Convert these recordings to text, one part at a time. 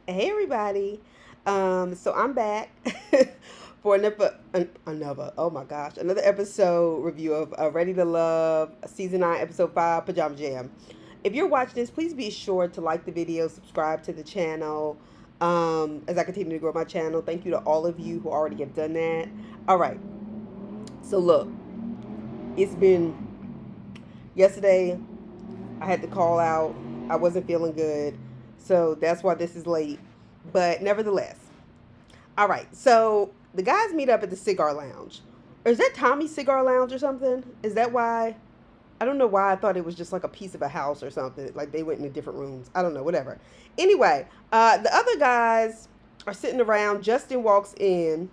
Hey everybody. So I'm back for oh my gosh, another episode review of Ready to Love season 9 episode 5 Pajama Jam. If you're watching this, please be sure to like the video, subscribe to the channel. As I continue to grow my channel. Thank you to all of you who already have done that. All right. So look, it's been yesterday I had to call out. I wasn't feeling good. So that's why this is late. But nevertheless, all right, so the guys meet up at the cigar lounge. Or is that Tommy's cigar lounge or something? Is that why? I don't know why I thought it was just like a piece of a house or something. Like they went into different rooms. I don't know, whatever. Anyway, the other guys are sitting around. Justin walks in.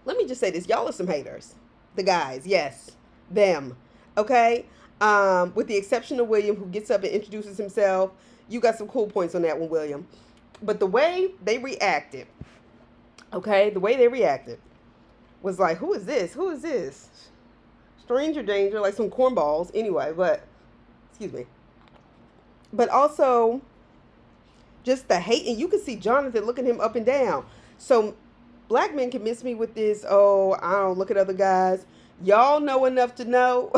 Let me just say this. Y'all are some haters. The guys, yes. Them. Okay? With the exception of William, who gets up and introduces himself. You got some cool points on that one, William. But the way they reacted, okay, the way they reacted was like, who is this? Who is this? Stranger danger, like some cornballs. Anyway, but, excuse me. But also, just the hate. And you can see Jonathan looking him up and down. So, black men can miss me with this, oh, I don't look at other guys. Y'all know enough to know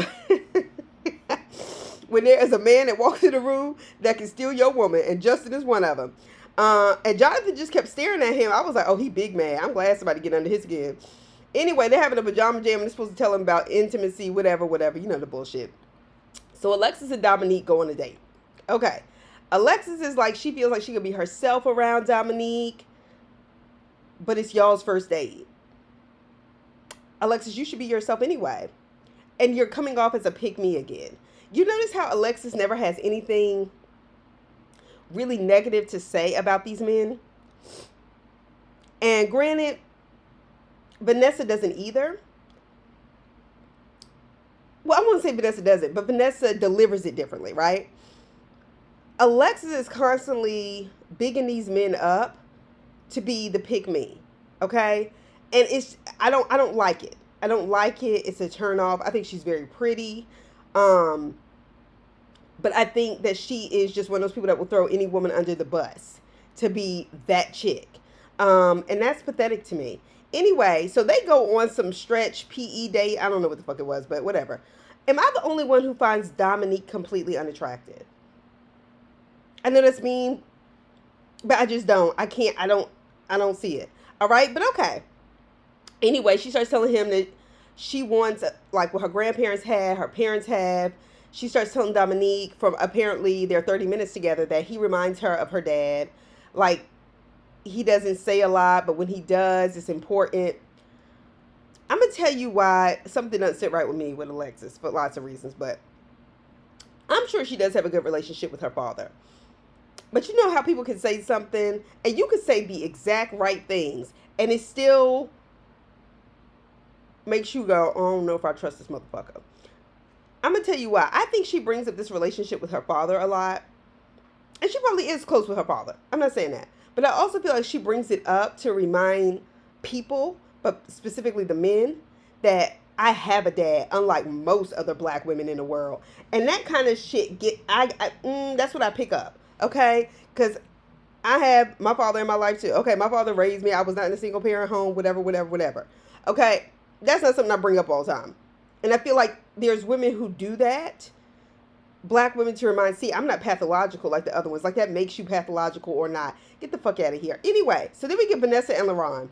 when there is a man that walks in the room that can steal your woman. And Justin is one of them. And Jonathan just kept staring at him. I was like, oh, he big man. I'm glad somebody get under his skin. Anyway, they're having a pajama jam and they're supposed to tell him about intimacy, whatever, whatever. You know the bullshit. So Alexis and Dominique go on a date. Okay. Alexis is like, she feels like she could be herself around Dominique, but it's y'all's first date. Alexis, you should be yourself anyway. And you're coming off as a pick-me again. You notice how Alexis never has anything really negative to say about these men? And granted, Vanessa doesn't either. Well, I won't say Vanessa doesn't, but Vanessa delivers it differently, right? Alexis is constantly bigging these men up to be the pick me, okay? And I don't like it. I don't like it. It's a turn off. I think she's very pretty. But I think that she is just one of those people that will throw any woman under the bus to be that chick. And that's pathetic to me. Anyway, so they go on some stretch PE date. I don't know what the fuck it was, but whatever. Am I the only one who finds Dominique completely unattractive? I know that's mean, but I just don't. I don't see it. All right, but okay. Anyway, she starts telling him that she wants, like what her grandparents had, her parents have. She starts telling Dominique from apparently their 30 minutes together that he reminds her of her dad. Like, he doesn't say a lot, but when he does, it's important. I'm going to tell you why something doesn't sit right with me with Alexis for lots of reasons, but I'm sure she does have a good relationship with her father. But you know how people can say something and you can say the exact right things and it still makes you go, oh, I don't know if I trust this motherfucker. I'm going to tell you why. I think she brings up this relationship with her father a lot. And she probably is close with her father. I'm not saying that. But I also feel like she brings it up to remind people, but specifically the men, that I have a dad, unlike most other black women in the world. And that kind of shit that's what I pick up. Okay? Because I have my father in my life too. Okay, my father raised me. I was not in a single parent home, whatever, whatever, whatever. Okay? That's not something I bring up all the time. And I feel like there's women who do that. Black women to remind, see, I'm not pathological like the other ones. Like that makes you pathological or not. Get the fuck out of here. Anyway, so then we get Vanessa and LaRon.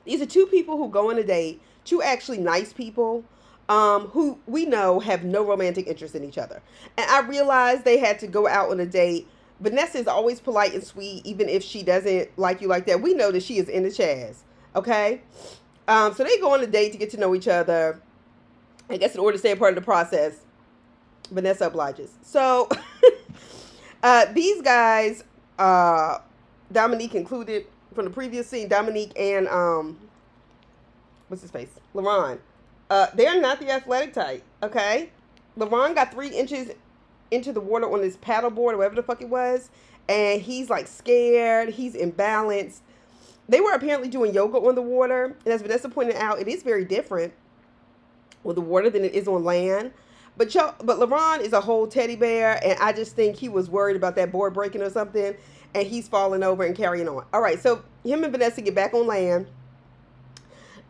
These are two people who go on a date. Two actually nice people who we know have no romantic interest in each other. And I realized they had to go out on a date. Vanessa is always polite and sweet, even if she doesn't like you like that. We know that she is into Chaz. Okay? So they go on a date to get to know each other. I guess in order to stay a part of the process, Vanessa obliges. So these guys, Dominique included from the previous scene, Dominique and what's his face? LaRon. They're not the athletic type, okay? LaRon got 3 inches into the water on his paddleboard or whatever the fuck it was, and he's like scared, he's imbalanced. They were apparently doing yoga on the water, and as Vanessa pointed out, it is very different with the water than it is on land. But LaRon is a whole teddy bear, and I just think he was worried about that board breaking or something. and he's falling over and carrying on. All right, so him and Vanessa get back on land.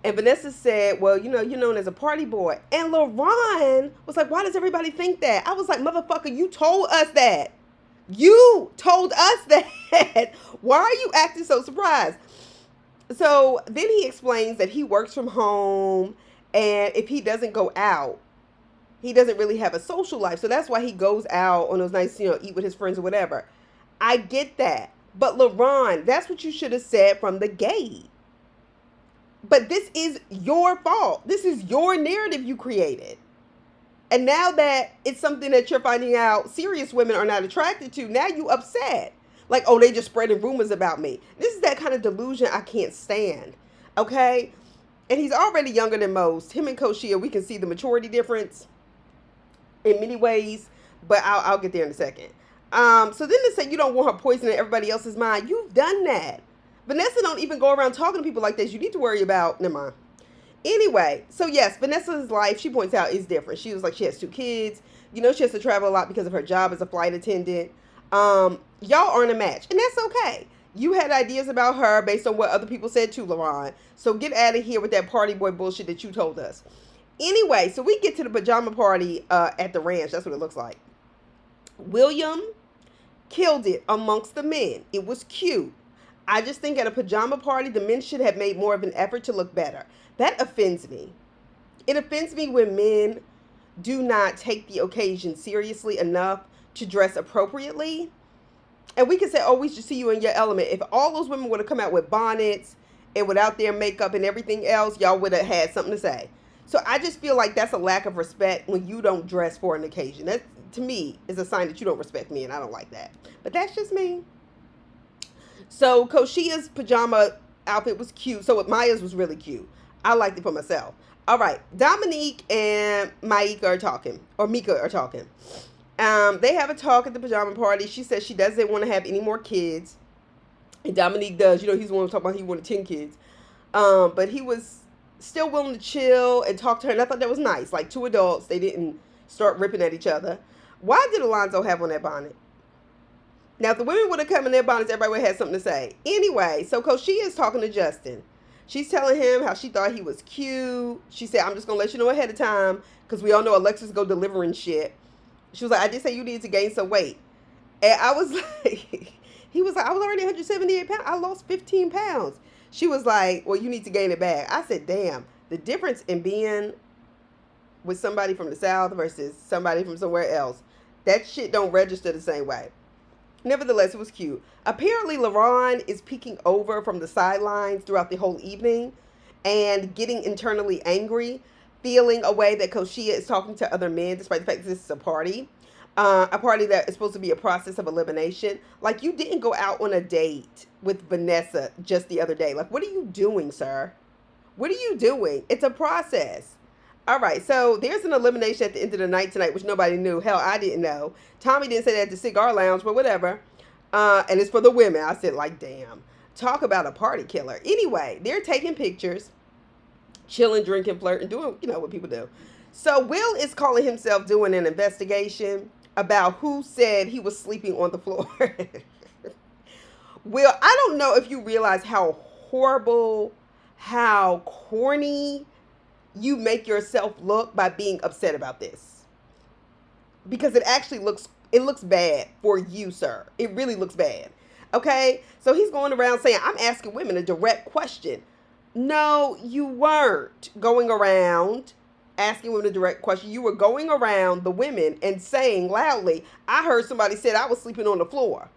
And Vanessa said, well, you're known as a party boy. And LaRon was like, why does everybody think that? I was like, motherfucker, you told us that. You told us that. Why are you acting so surprised? So then he explains that he works from home. And if he doesn't go out, he doesn't really have a social life. So that's why he goes out on those nights, eat with his friends or whatever. I get that. But LaRon, that's what you should have said from the gate. But this is your fault. This is your narrative you created. And now that it's something that you're finding out serious women are not attracted to, now you upset. Like, oh, they just spreading rumors about me. This is that kind of delusion I can't stand. Okay? And he's already younger than most. Him and Koshia, we can see the maturity difference in many ways. But I'll get there in a second. So then to say you don't want her poisoning everybody else's mind, you've done that. Vanessa don't even go around talking to people like this. You need to worry about, never mind. Anyway, so yes, Vanessa's life, she points out, is different. She was like, she has 2 kids. She has to travel a lot because of her job as a flight attendant. Y'all aren't a match, and that's okay. You had ideas about her based on what other people said to LaRon. So get out of here with that party boy bullshit that you told us. Anyway, so we get to the pajama party at the ranch. That's what it looks like. William killed it amongst the men. It was cute. I just think at a pajama party, the men should have made more of an effort to look better. That offends me. It offends me when men do not take the occasion seriously enough to dress appropriately. And we can say, oh, we should see you in your element. If all those women would have come out with bonnets and without their makeup and everything else, y'all would have had something to say. So I just feel like that's a lack of respect when you don't dress for an occasion. That, to me, is a sign that you don't respect me, and I don't like that. But that's just me. So Koshia's pajama outfit was cute. So Maya's was really cute. I liked it for myself. All right. Dominique and Mika are talking. They have a talk at the pajama party. She says she doesn't want to have any more kids. And Dominique does. He's the one who talking about he wanted 10 kids. But he was still willing to chill and talk to her. And I thought that was nice. Like 2 adults. They didn't start ripping at each other. Why did Alonzo have on that bonnet? Now, if the women would have come in their bonnets, everybody would have had something to say. Anyway, so Koshia is talking to Justin. She's telling him how she thought he was cute. She said, I'm just going to let you know ahead of time because we all know Alexis go delivering shit. She was like, I did say you need to gain some weight. And I was like, he was like, I was already 178 pounds. I lost 15 pounds. She was like, well, you need to gain it back. I said, damn, the difference in being with somebody from the South versus somebody from somewhere else, that shit don't register the same way. Nevertheless, it was cute. Apparently, LaRon is peeking over from the sidelines throughout the whole evening and getting internally angry, feeling a way that Koshia is talking to other men, despite the fact that this is a party that is supposed to be a process of elimination. Like, you didn't go out on a date with Vanessa just the other day. Like, what are you doing, sir? What are you doing? It's a process. All right, so there's an elimination at the end of the night tonight, which nobody knew. Hell, I didn't know. Tommy didn't say that at the cigar lounge, but whatever. And it's for the women. I said, like, damn. Talk about a party killer. Anyway, they're taking pictures, chilling, drinking, flirting, doing, what people do. So Will is calling himself doing an investigation about who said he was sleeping on the floor. Will, I don't know if you realize how horrible, how corny you make yourself look by being upset about this. Because it actually looks bad for you, sir. It really looks bad. Okay? So he's going around saying, I'm asking women a direct question. No, you weren't going around asking women a direct question. You were going around the women and saying loudly, I heard somebody said I was sleeping on the floor.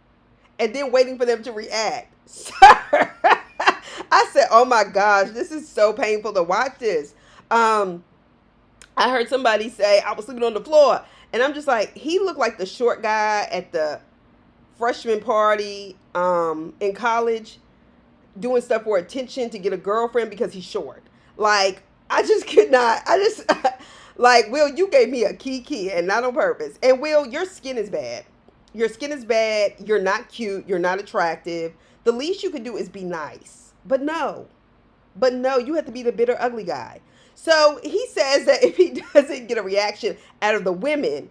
And then waiting for them to react. Sir, I said, oh my gosh, this is so painful to watch this. I heard somebody say I was sleeping on the floor, and I'm just like, he looked like the short guy at the freshman party in college, doing stuff for attention to get a girlfriend because he's short. Like, I just could not. Like, Will, you gave me a key, and not on purpose. And Will, your skin is bad. Your skin is bad. You're not cute. You're not attractive. The least you can do is be nice. But no, you have to be the bitter, ugly guy. So he says that if he doesn't get a reaction out of the women,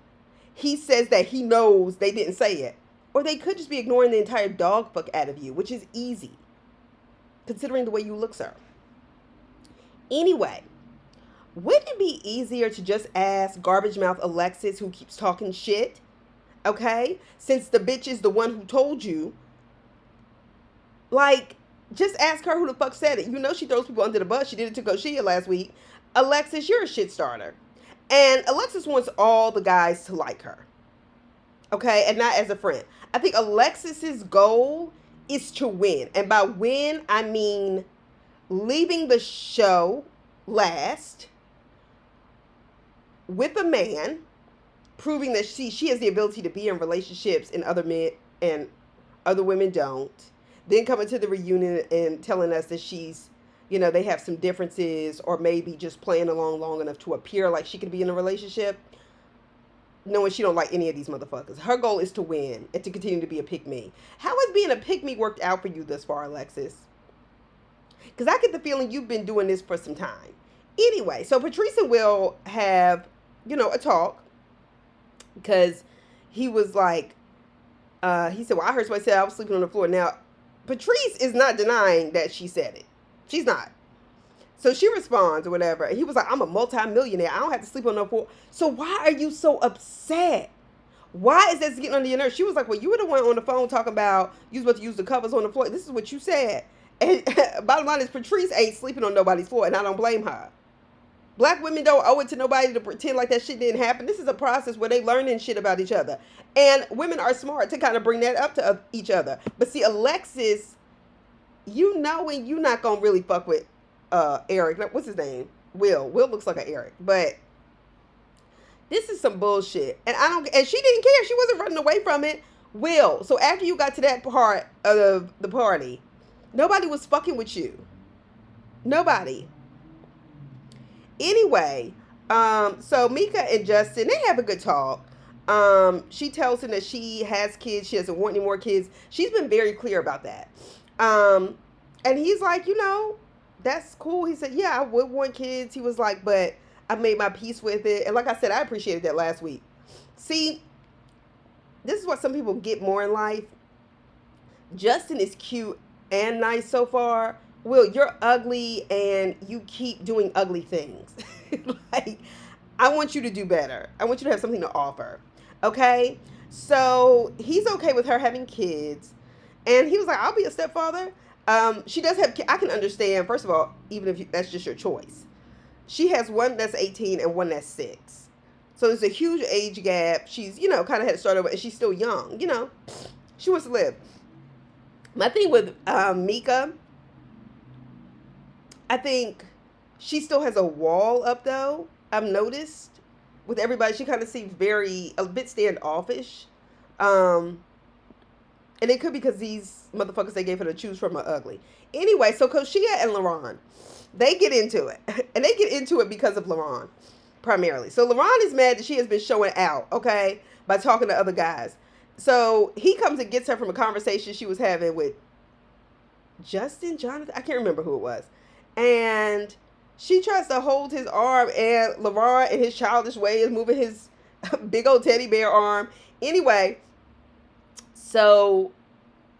he says that he knows they didn't say it. Or they could just be ignoring the entire dog fuck out of you, which is easy, considering the way you look, sir. Anyway, wouldn't it be easier to just ask garbage mouth Alexis, who keeps talking shit? Okay? Since the bitch is the one who told you. Like, just ask her who the fuck said it. You know she throws people under the bus. She did it to Koshia last week. Alexis, you're a shit starter. And Alexis wants all the guys to like her. Okay? And not as a friend. I think Alexis's goal is to win. And by win, I mean leaving the show last with a man, proving that she has the ability to be in relationships and other men and other women don't. Then coming to the reunion and telling us that she's, you know, they have some differences, or maybe just playing along long enough to appear like she could be in a relationship, knowing she don't like any of these motherfuckers. Her goal is to win and to continue to be a pick-me. How has being a pick-me worked out for you thus far, Alexis? Because I get the feeling you've been doing this for some time. Anyway, so Patrice and Will have, you know, a talk. Because he was like, he said, well, I heard somebody say I was sleeping on the floor. Now, Patrice is not denying that she said it. She's not. So she responds or whatever. And he was like, I'm a multi-millionaire. I don't have to sleep on no floor. So why are you so upset? Why is this getting under your nerves? She was like, well, you were the one on the phone talking about you was about to use the covers on the floor. This is what you said. And bottom line is Patrice ain't sleeping on nobody's floor, and I don't blame her. Black women don't owe it to nobody to pretend like that shit didn't happen. This is a process where they learning shit about each other. And women are smart to kind of bring that up to each other. But see, Alexis, you know, and you not going to really fuck with Eric. What's his name? Will. Will looks like an Eric. But this is some bullshit. And she didn't care. She wasn't running away from it. Will. So after you got to that part of the party, nobody was fucking with you. Nobody. Anyway, so Mika and Justin, they have a good talk. She tells him that she has kids. She doesn't want any more kids. She's been very clear about that. And he's like, you know, that's cool. He said, yeah, I would want kids. He was like, but I made my peace with it. And like I said, I appreciated that last week. See, this is what some people get more in life. Justin is cute and nice so far. Will, you're ugly and you keep doing ugly things. Like, I want you to do better. I want you to have something to offer. Okay? So he's okay with her having kids. And he was like, I'll be a stepfather. She does have, I can understand, first of all, even if that's just your choice. She has one that's 18 and one that's 6. So there's a huge age gap. She's, you know, kind of had to start over, and she's still young. You know, she wants to live. My thing with Mika, I think she still has a wall up, though. I've noticed with everybody, she kind of seems a bit standoffish. And it could be because these motherfuckers they gave her to choose from are ugly. Anyway, so Koshia and LaRon, they get into it. And they get into it because of LaRon, primarily. So LaRon is mad that she has been showing out, okay, by talking to other guys. So he comes and gets her from a conversation she was having with Jonathan, I can't remember who it was. And she tries to hold his arm, and LaRon, in his childish way, is moving his big old teddy bear arm. Anyway, so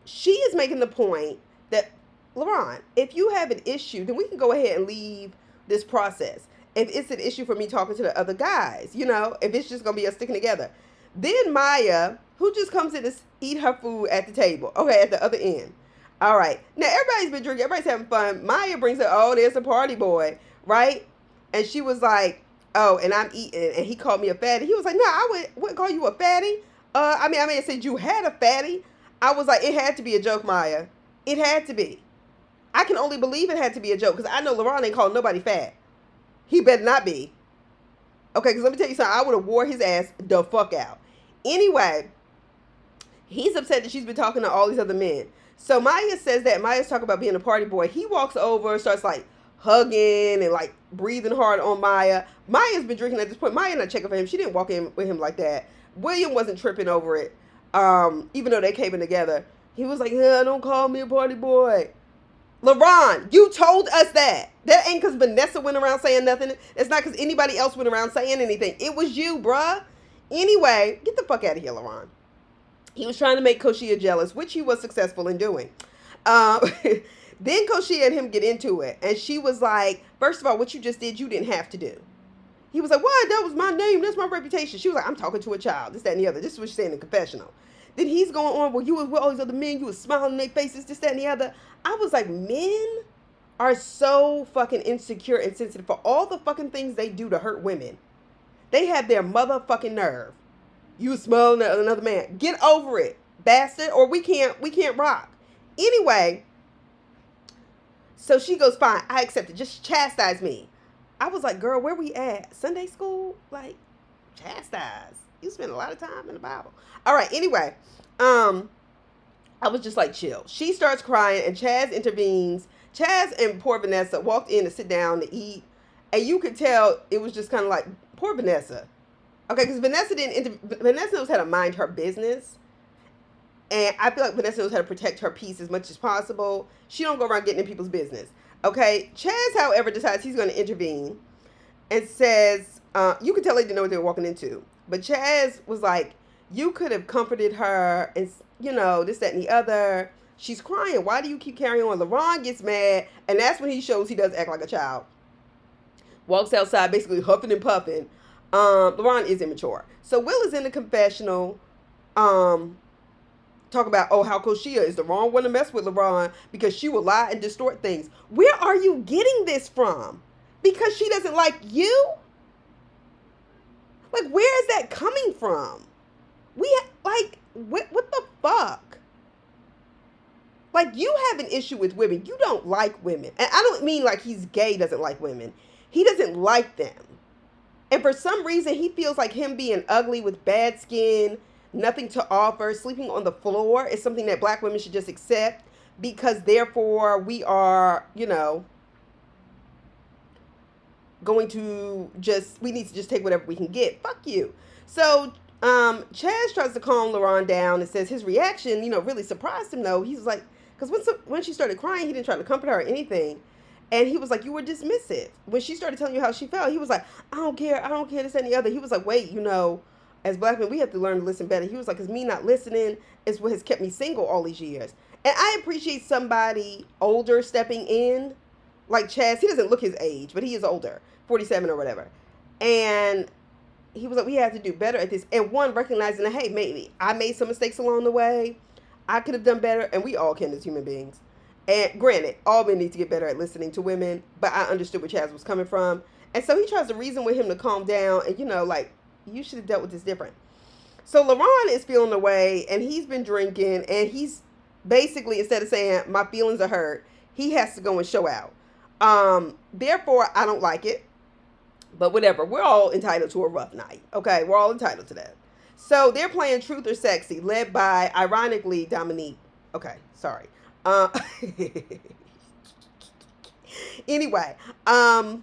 she is making the point that, LaRon, if you have an issue, then we can go ahead and leave this process. If it's an issue for me talking to the other guys, you know, if it's just going to be us sticking together. Then Maya, who just comes in to eat her food at the table, okay, at the other end. All right. Now, everybody's been drinking. Everybody's having fun. Maya brings her, oh, there's a party boy, right? And she was like, oh, and I'm eating. And he called me a fatty. He was like, no, I wouldn't call you a fatty. I may have said you had a fatty. I was like, it had to be a joke, Maya. It had to be. I can only believe it had to be a joke because I know LaRon ain't calling nobody fat. He better not be. Okay, because let me tell you something. I would have wore his ass the fuck out. Anyway, he's upset that she's been talking to all these other men. So Maya says that Maya's talking about being a party boy. He walks over, starts like hugging and like breathing hard on Maya. Maya's been drinking at this point. Maya not checking for him. She didn't walk in with him like that. William wasn't tripping over it. Even though they came in together. He was like, don't call me a party boy. LaRon, you told us that. That ain't because Vanessa went around saying nothing. It's not because anybody else went around saying anything. It was you, bruh. Anyway, get the fuck out of here, LaRon. He was trying to make Koshia jealous, which he was successful in doing. Um, then Koshia and him get into it. And she was like, first of all, what you just did, you didn't have to do. He was like, what? That was my name. That's my reputation. She was like, I'm talking to a child. This, that, and the other. This is what she's saying in the confessional. Then he's going on, well, you was with all these other men. You was smiling in their faces, this, that, and the other. I was like, men are so fucking insecure and sensitive for all the fucking things they do to hurt women. They have their motherfucking nerve. You smiling at another man. Get over it, bastard, or we can't rock. Anyway, so she goes, fine, I accept it. Just chastise me. I was like, girl, where we at? Sunday school? Like, chastise. You spend a lot of time in the Bible. All right, anyway, I was just like, chill. She starts crying, and Chaz intervenes. Chaz and poor Vanessa walked in to sit down to eat, and you could tell it was just kind of like, poor Vanessa. Okay, because Vanessa knows how to mind her business, and I feel like Vanessa knows how to protect her peace as much as possible. She don't go around getting in people's business. Okay, Chaz, however, decides he's going to intervene and says, you could tell they didn't know what they were walking into. But Chaz was like, you could have comforted her and, you know, this, that, and the other. She's crying. Why do you keep carrying on? LaRon gets mad, and that's when he shows he does act like a child. Walks outside, basically huffing and puffing. LaRon is immature. So Will is in the confessional, talk about, oh, how Koshia is the wrong one to mess with LaRon because she will lie and distort things. Where are you getting this from? Because she doesn't like you? Like, where is that coming from? What the fuck? Like, you have an issue with women. You don't like women. And I don't mean like he's gay, doesn't like women. He doesn't like them. And for some reason, he feels like him being ugly with bad skin, nothing to offer, sleeping on the floor is something that black women should just accept because therefore we are, you know, we need to just take whatever we can get. Fuck you. So Chaz tries to calm LaRon down and says his reaction, you know, really surprised him though. He's like, because when she started crying, he didn't try to comfort her or anything. And he was like, you were dismissive. When she started telling you how she felt, he was like, I don't care, this and the other. He was like, wait, you know, as black men, we have to learn to listen better. He was like, because me not listening is what has kept me single all these years. And I appreciate somebody older stepping in, like Chaz. He doesn't look his age, but he is older, 47 or whatever. And he was like, we have to do better at this. And one, recognizing that, hey, maybe I made some mistakes along the way. I could have done better, and we all can as human beings. And granted, all men need to get better at listening to women, but I understood where Chaz was coming from. And so he tries to reason with him to calm down and, you know, like, you should have dealt with this different. So LaRon is feeling away, and he's been drinking, and he's basically, instead of saying, my feelings are hurt, he has to go and show out. Therefore, I don't like it. But whatever, we're all entitled to a rough night. Okay, we're all entitled to that. So they're playing Truth or Sexy, led by, ironically, Dominique. Okay, sorry. Anyway, so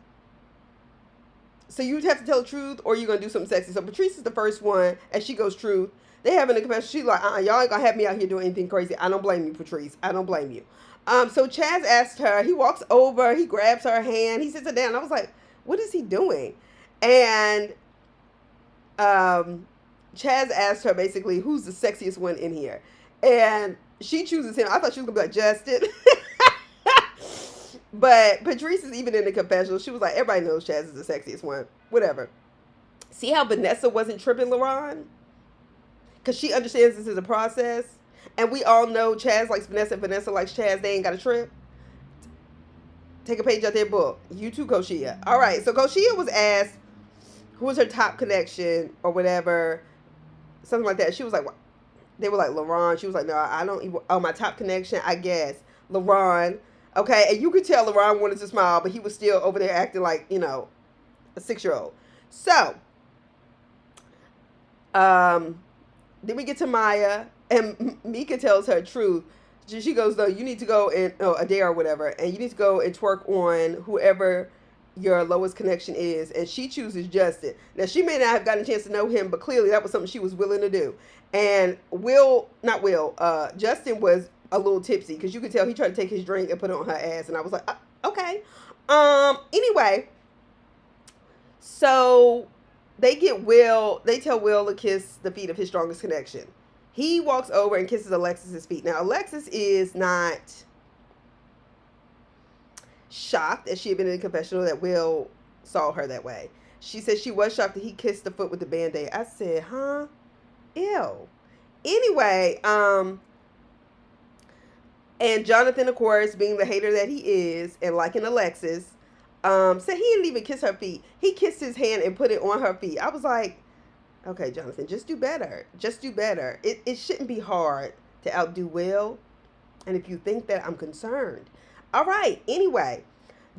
you have to tell the truth or you're going to do something sexy. So Patrice is the first one, and she goes truth. They having a confession. She's like, y'all ain't going to have me out here doing anything crazy. I don't blame you, Patrice. I don't blame you. So Chaz asked her, he walks over, he grabs her hand, he sits her down. I was like, what is he doing? And Chaz asked her basically, who's the sexiest one in here? And she chooses him. I thought she was going to be like, Justin. But Patrice is even in the confessional. She was like, everybody knows Chaz is the sexiest one. Whatever. See how Vanessa wasn't tripping LaRon? Because she understands this is a process. And we all know Chaz likes Vanessa and Vanessa likes Chaz. They ain't got a trip. Take a page out their book. You too, Koshia. All right. So Koshia was asked who was her top connection or whatever. Something like that. She was like, what? They were like, LaRon. She was like, no, I don't even. Oh, my top connection, I guess. LaRon. Okay. And you could tell LaRon wanted to smile, but he was still over there acting like, you know, a 6-year-old. So, then we get to Maya, and Mika tells her truth. She goes, though, you need to go and, a dare or whatever, and you need to go and twerk on whoever your lowest connection is. And she chooses Justin. Now, she may not have gotten a chance to know him, but clearly that was something she was willing to do. And Justin was a little tipsy, because you could tell he tried to take his drink and put it on her ass. And I was like, okay. Anyway, so they tell Will to kiss the feet of his strongest connection. He walks over and kisses Alexis's feet. Now, Alexis is not shocked as she had been in the confessional that Will saw her that way. She said she was shocked that he kissed the foot with the band-aid. I said, huh? Ew. Anyway, and Jonathan, of course, being the hater that he is and liking Alexis, said he didn't even kiss her feet. He kissed his hand and put it on her feet. I was like, okay, Jonathan, just do better. Just do better. It shouldn't be hard to outdo Will. And if you think that, I'm concerned. All right. Anyway,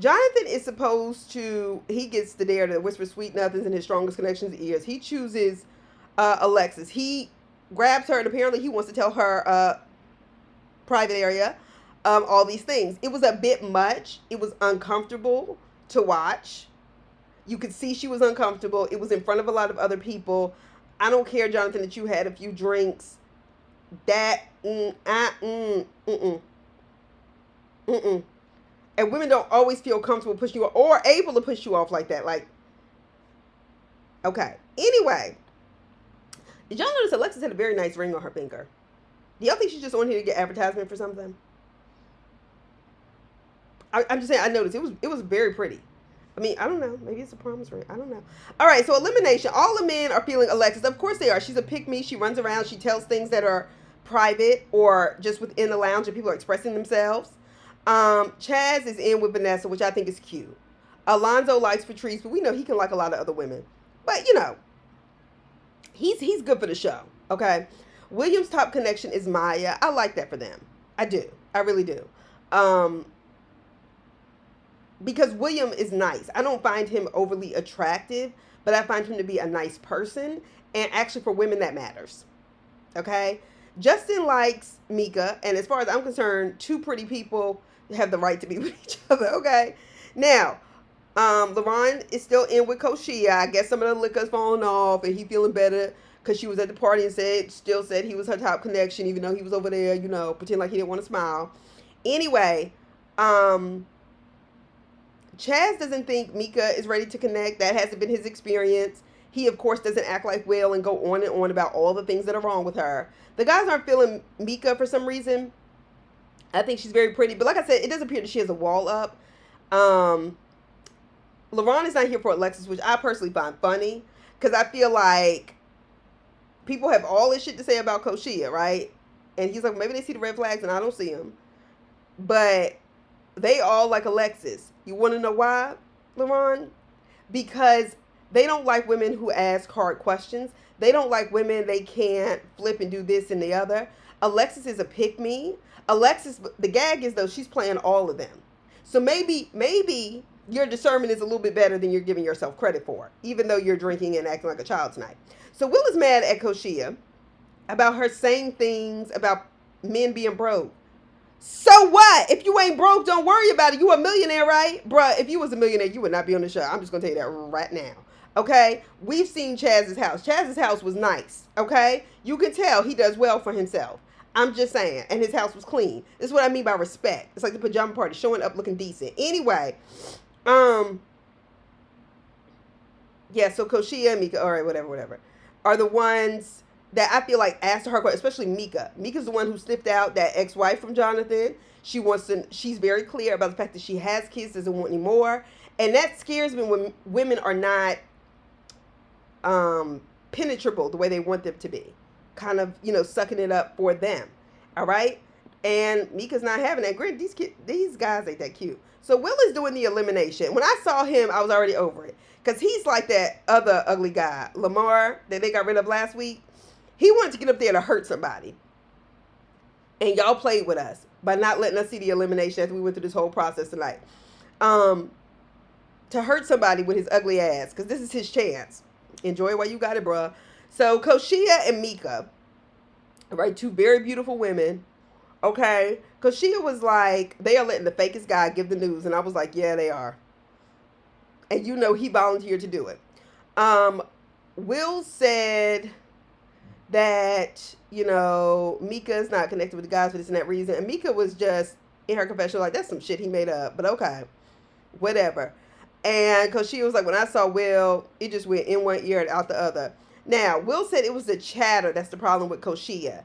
Jonathan is supposed to, he gets the dare to whisper sweet nothings in his strongest connections ears. He chooses Alexis. He grabs her and apparently he wants to tell her private area all these things. It was a bit much. It was uncomfortable to watch. You could see she was uncomfortable. It was in front of a lot of other people. I don't care, Jonathan, that you had a few drinks. That, and women don't always feel comfortable pushing you off or able to push you off like that. Like, okay. Anyway, did y'all notice Alexis had a very nice ring on her finger? Do y'all think she's just on here to get advertisement for something? I'm just saying, I noticed it was very pretty. I mean, I don't know. Maybe it's a promise ring. I don't know. All right, so elimination. All the men are feeling Alexis. Of course they are. She's a pick-me. She runs around. She tells things that are private or just within the lounge and people are expressing themselves. Chaz is in with Vanessa, which I think is cute. Alonzo likes Patrice, but we know he can like a lot of other women. But, you know, he's good for the show, okay? William's top connection is Maya. I like that for them. I do. I really do. Because William is nice. I don't find him overly attractive, but I find him to be a nice person. And actually for women, that matters. Okay? Justin likes Mika. And as far as I'm concerned, two pretty people have the right to be with each other. Okay? Now, LaRon is still in with Koshia. I guess some of the liquor's falling off and he feeling better because she was at the party and still said he was her top connection, even though he was over there, you know, pretending like he didn't want to smile. Anyway, Chaz doesn't think Mika is ready to connect. That hasn't been his experience. He, of course, doesn't act like Will and go on and on about all the things that are wrong with her. The guys aren't feeling Mika for some reason. I think she's very pretty. But like I said, it does appear that she has a wall up. LaRon is not here for Alexis, which I personally find funny. Because I feel like people have all this shit to say about Koshia, right? And he's like, maybe they see the red flags and I don't see them. But they all like Alexis. You want to know why, LaRon? Because they don't like women who ask hard questions. They don't like women they can't flip and do this and the other. Alexis is a pick-me. Alexis, the gag is, though, she's playing all of them. So maybe your discernment is a little bit better than you're giving yourself credit for, even though you're drinking and acting like a child tonight. So Will is mad at Koshia about her saying things about men being broke. So what? If you ain't broke, don't worry about it. You a millionaire, right? Bruh, if you was a millionaire, you would not be on the show. I'm just going to tell you that right now. Okay? We've seen Chaz's house. Chaz's house was nice. Okay? You can tell he does well for himself. I'm just saying. And his house was clean. This is what I mean by respect. It's like the pajama party, showing up looking decent. Anyway, yeah, so Koshia and Mika, all right, whatever, are the ones that I feel like asked her, especially Mika. Mika's the one who sniffed out that ex-wife from Jonathan. She's very clear about the fact that she has kids, doesn't want any more. And that scares me when women are not penetrable the way they want them to be. Kind of, sucking it up for them. All right? And Mika's not having that. Granted, these guys ain't that cute. So Will is doing the elimination. When I saw him, I was already over it. Because he's like that other ugly guy, Lamar, that they got rid of last week. He wanted to get up there to hurt somebody. And y'all played with us by not letting us see the elimination as we went through this whole process tonight. To hurt somebody with his ugly ass. Because this is his chance. Enjoy it while you got it, bruh. So Koshia and Mika. Right? Two very beautiful women. Okay? Koshia was like, they are letting the fakest guy give the news. And I was like, yeah, they are. And he volunteered to do it. Will said that, Mika is not connected with the guys for this and that reason. And Mika was just in her confessional like, that's some shit he made up. But okay, whatever. And Koshia was like, when I saw Will, it just went in one ear and out the other. Now, Will said it was the chatter that's the problem with Koshia.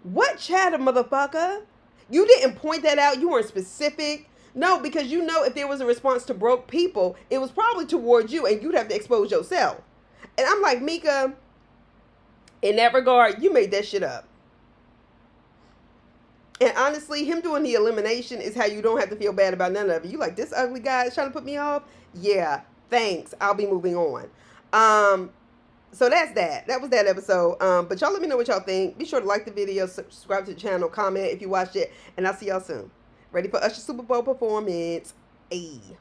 What chatter, motherfucker? You didn't point that out. You weren't specific. No, because you know if there was a response to broke people, it was probably towards you and you'd have to expose yourself. And I'm like, Mika, in that regard, you made that shit up. And honestly, him doing the elimination is how you don't have to feel bad about none of it. You like, this ugly guy is trying to put me off? Yeah, thanks. I'll be moving on. So that's that. That was that episode. But y'all let me know what y'all think. Be sure to like the video, subscribe to the channel, comment if you watched it, and I'll see y'all soon. Ready for Usher's Super Bowl performance. Ayy.